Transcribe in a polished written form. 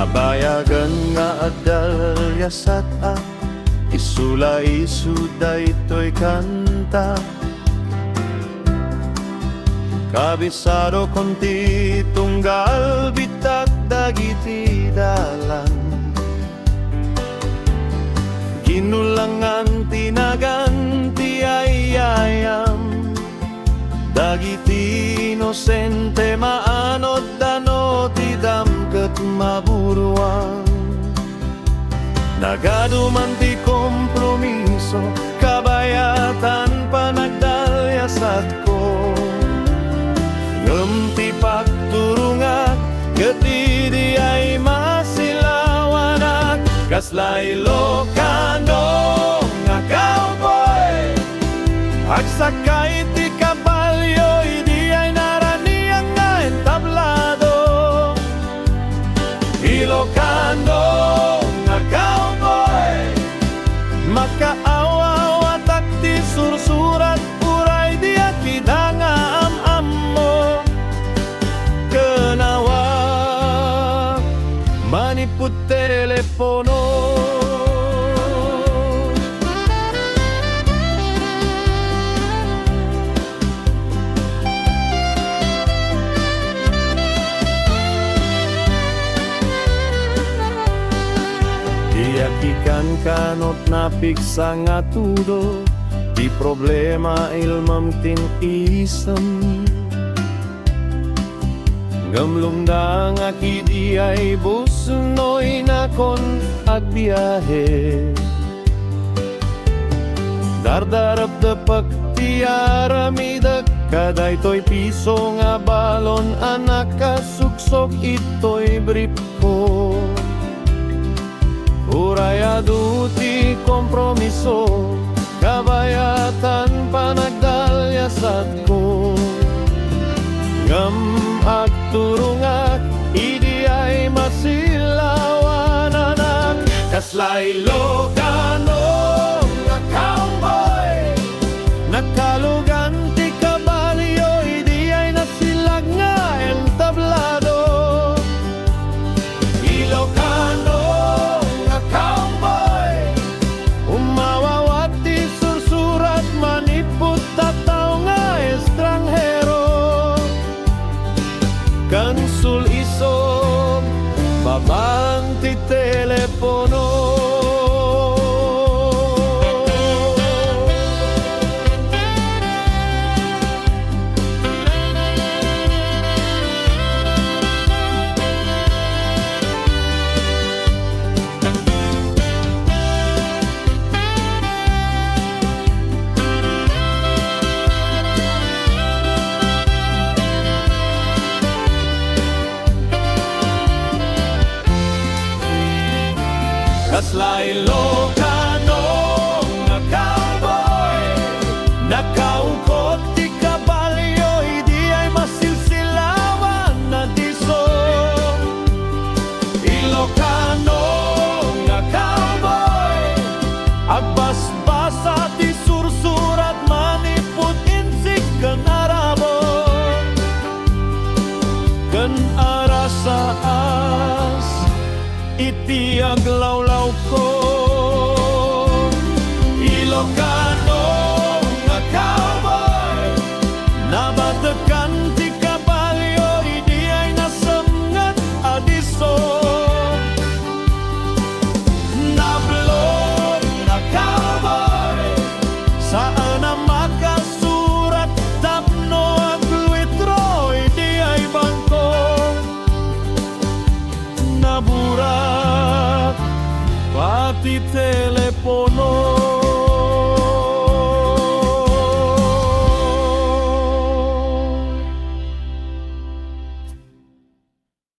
Nabayagan nga adalyasat isula isuda ito'y kanta. Kabisado konti tunggal bitak dagiti dalan. Ginulangan tinaganti ayayam, dagiti inosente maanod dano tidam ket maburuan. Nagaduman ti kompromiso, kabayatan panagdalyasat ko. Ngem ti pagturungan, ket idi ay masilawanak. Kaslay Ilocano nga cowboy, agsakay ti kabalyo, idi ay naraniang nga entablado. Ilocano nga cowboy, makaawaw at ti sursurat, uray di akida nga am-am mo. Kenawa manipud telepono. Iyakikan kanot napiksa nga tudo, di problema ilmam tin isam. Gamlong nga kidi ay busnoy na kon agbiyahe. Dardarap dapak tiaramidag, kaday to'y piso nga balon, anak kasuksok ito'y brief ko. Urayado ti kompromiso, kabayatan panagdalyasat ko. Ngem agturungak, idi ay masilawanan. Kaslay Ilocano nga cowboy, nakalugan ti kabalyo, idi ay nasilag nga entablado. Ilocano nga cowboy, umawawat ti sursurat, maniput tataw nga estranghero. Kansul isom, babang ti telepono. Kaslay Ilocano nga cowboy, nakaungkot ti kabalyo, idi ay masilsilawan na diso. Ilocano nga cowboy, agbasbasa ti sursurat, maniput insig ken arabo. Ken arasaas iti aglawlaw ko. Ilocano nga cowboy, nabatekan ti kabalyo, idi ay nasemngat adiso. Nablog na cowboy, saan na makasurat, tapno agluitro, idi ay bangko. Naburat pati telepono.